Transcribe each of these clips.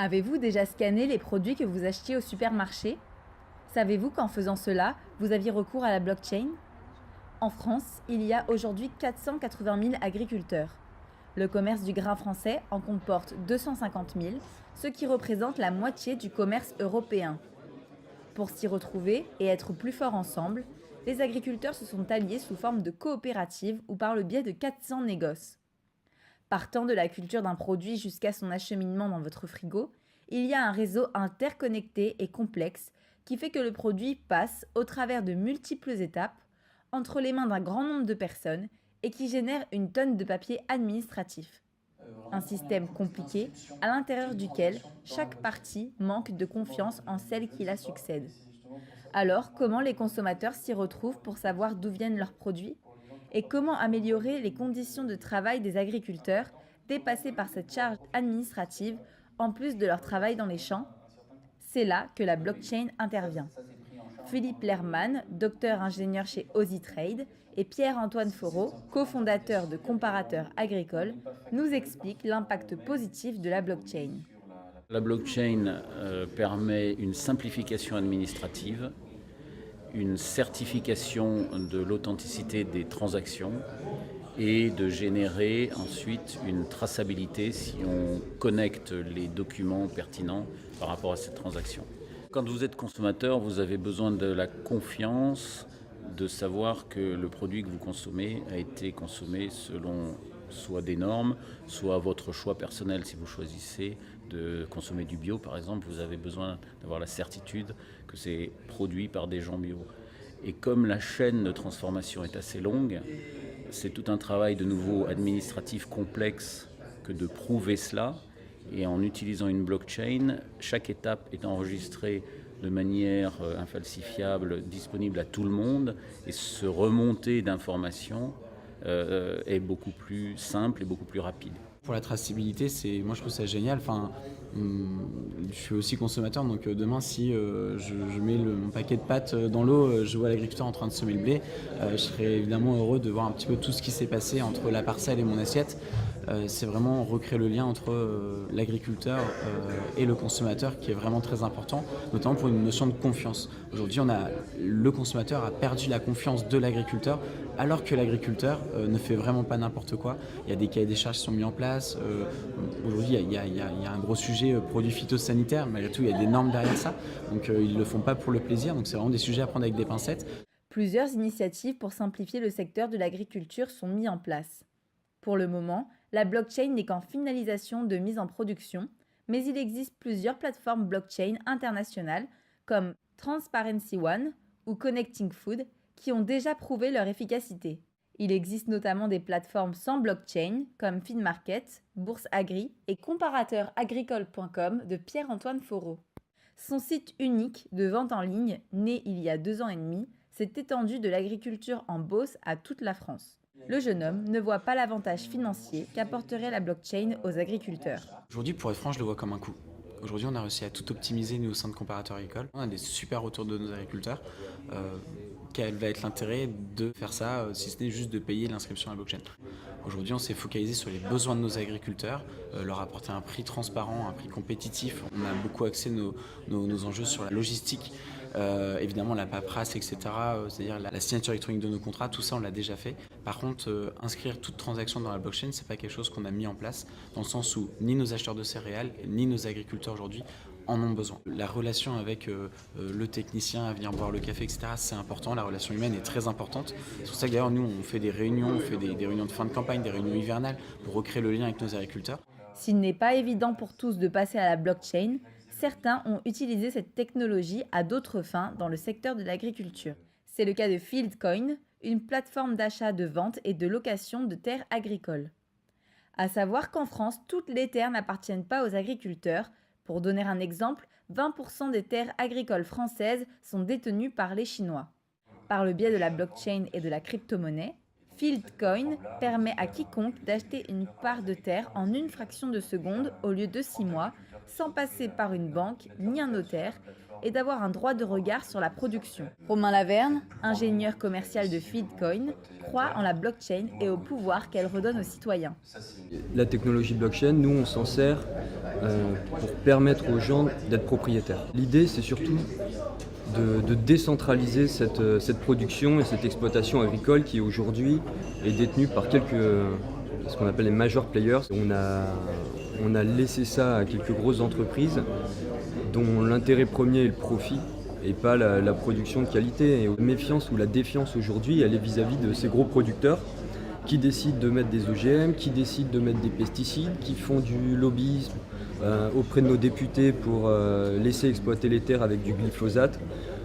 Avez-vous déjà scanné les produits que vous achetiez au supermarché? Savez-vous qu'en faisant cela, vous aviez recours à la blockchain? En France, il y a aujourd'hui 480 000 agriculteurs. Le commerce du grain français en comporte 250 000, ce qui représente la moitié du commerce européen. Pour s'y retrouver et être plus forts ensemble, les agriculteurs se sont alliés sous forme de coopératives ou par le biais de 400 négoces. Partant de la culture d'un produit jusqu'à son acheminement dans votre frigo, il y a un réseau interconnecté et complexe qui fait que le produit passe au travers de multiples étapes entre les mains d'un grand nombre de personnes et qui génère une tonne de papier administratif. Un système compliqué à l'intérieur duquel chaque partie manque de confiance en celle qui la succède. Alors, comment les consommateurs s'y retrouvent pour savoir d'où viennent leurs produits? Et comment améliorer les conditions de travail des agriculteurs dépassés par cette charge administrative en plus de leur travail dans les champs? C'est là que la blockchain intervient. Philippe Lerman, docteur ingénieur chez Trade, et Pierre-Antoine Foreau, cofondateur de Comparateurs Agricoles, nous expliquent l'impact positif de la blockchain. La blockchain permet une simplification administrative, une certification de l'authenticité des transactions et de générer ensuite une traçabilité si on connecte les documents pertinents par rapport à cette transaction. Quand vous êtes consommateur, vous avez besoin de la confiance, de savoir que le produit que vous consommez a été consommé selon soit des normes, soit votre choix personnel. Si vous choisissez de consommer du bio, par exemple, vous avez besoin d'avoir la certitude que c'est produit par des gens bio. Et comme la chaîne de transformation est assez longue, c'est tout un travail de nouveau administratif complexe que de prouver cela. Et en utilisant une blockchain, chaque étape est enregistrée de manière infalsifiable, disponible à tout le monde, et ce remontée d'informations est beaucoup plus simple et beaucoup plus rapide. Pour la traçabilité, moi je trouve ça génial. Enfin, je suis aussi consommateur, donc demain si je mets mon paquet de pâtes dans l'eau, je vois l'agriculteur en train de semer le blé, je serais évidemment heureux de voir un petit peu tout ce qui s'est passé entre la parcelle et mon assiette. C'est vraiment recréer le lien entre l'agriculteur et le consommateur qui est vraiment très important, notamment pour une notion de confiance. Aujourd'hui, le consommateur a perdu la confiance de l'agriculteur, alors que l'agriculteur ne fait vraiment pas n'importe quoi. Il y a des cahiers des charges qui sont mis en place. Aujourd'hui, il y a un gros sujet produits phytosanitaires. Malgré tout, il y a des normes derrière ça. Donc, ils ne le font pas pour le plaisir. Donc, c'est vraiment des sujets à prendre avec des pincettes. Plusieurs initiatives pour simplifier le secteur de l'agriculture sont mises en place. Pour le moment, la blockchain n'est qu'en finalisation de mise en production, mais il existe plusieurs plateformes blockchain internationales comme Transparency One ou Connecting Food qui ont déjà prouvé leur efficacité. Il existe notamment des plateformes sans blockchain comme FeedMarket, Bourse Agri et comparateursagricole.com de Pierre-Antoine Foreau. Son site unique de vente en ligne, né il y a 2 ans et demi, s'est étendu de l'agriculture en Beauce à toute la France. Le jeune homme ne voit pas l'avantage financier qu'apporterait la blockchain aux agriculteurs. Aujourd'hui, pour être franc, je le vois comme un coût. Aujourd'hui, on a réussi à tout optimiser, nous, au sein de Comparateurs Agricoles. On a des super retours de nos agriculteurs. Quel va être l'intérêt de faire ça, si ce n'est juste de payer l'inscription à la blockchain? Aujourd'hui, on s'est focalisé sur les besoins de nos agriculteurs, leur apporter un prix transparent, un prix compétitif. On a beaucoup axé nos enjeux sur la logistique. Évidemment la paperasse, etc., c'est-à-dire la signature électronique de nos contrats, tout ça on l'a déjà fait. Par contre, inscrire toute transaction dans la blockchain, c'est pas quelque chose qu'on a mis en place, dans le sens où ni nos acheteurs de céréales, ni nos agriculteurs aujourd'hui en ont besoin. La relation avec le technicien à venir boire le café, etc., c'est important, la relation humaine est très importante. C'est pour ça que d'ailleurs nous on fait des réunions, on fait des réunions de fin de campagne, des réunions hivernales pour recréer le lien avec nos agriculteurs. S'il n'est pas évident pour tous de passer à la blockchain, certains ont utilisé cette technologie à d'autres fins dans le secteur de l'agriculture. C'est le cas de Fieldcoin, une plateforme d'achat, de vente et de location de terres agricoles. À savoir qu'en France, toutes les terres n'appartiennent pas aux agriculteurs. Pour donner un exemple, 20% des terres agricoles françaises sont détenues par les Chinois. Par le biais de la blockchain et de la crypto-monnaie, Fieldcoin permet à quiconque d'acheter une part de terre en une fraction de seconde au lieu de 6 mois, sans passer par une banque ni un notaire, et d'avoir un droit de regard sur la production. Romain Laverne, ingénieur commercial de Feedcoin, croit en la blockchain et au pouvoir qu'elle redonne aux citoyens. La technologie blockchain, nous, on s'en sert pour permettre aux gens d'être propriétaires. L'idée, c'est surtout de décentraliser cette production et cette exploitation agricole qui aujourd'hui est détenue par ce qu'on appelle les major players. On a laissé ça à quelques grosses entreprises dont l'intérêt premier est le profit et pas la production de qualité. Et la méfiance ou la défiance aujourd'hui, elle est vis-à-vis de ces gros producteurs qui décident de mettre des OGM, qui décident de mettre des pesticides, qui font du lobbyisme auprès de nos députés pour laisser exploiter les terres avec du glyphosate,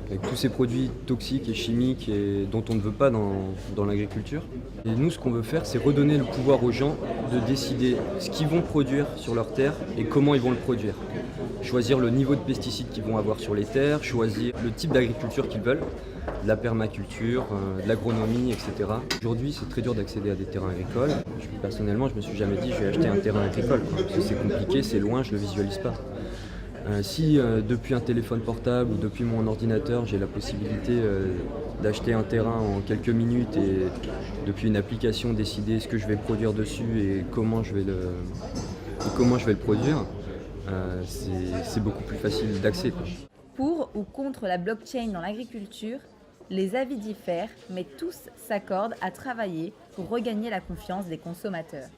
avec tous ces produits toxiques et chimiques dont on ne veut pas dans l'agriculture. Et nous, ce qu'on veut faire, c'est redonner le pouvoir aux gens de décider ce qu'ils vont produire sur leurs terres et comment ils vont le produire. Choisir le niveau de pesticides qu'ils vont avoir sur les terres, choisir le type d'agriculture qu'ils veulent, de la permaculture, de l'agronomie, etc. Aujourd'hui, c'est très dur d'accéder à des terrains agricoles. Personnellement, je me suis jamais dit je vais acheter un terrain agricole, parce que c'est compliqué, c'est loin, je ne le visualise pas. Si depuis un téléphone portable ou depuis mon ordinateur, j'ai la possibilité d'acheter un terrain en quelques minutes et depuis une application décider ce que je vais produire dessus et comment je vais le produire, c'est beaucoup plus facile d'accès. Pour ou contre la blockchain dans l'agriculture, les avis diffèrent, mais tous s'accordent à travailler pour regagner la confiance des consommateurs.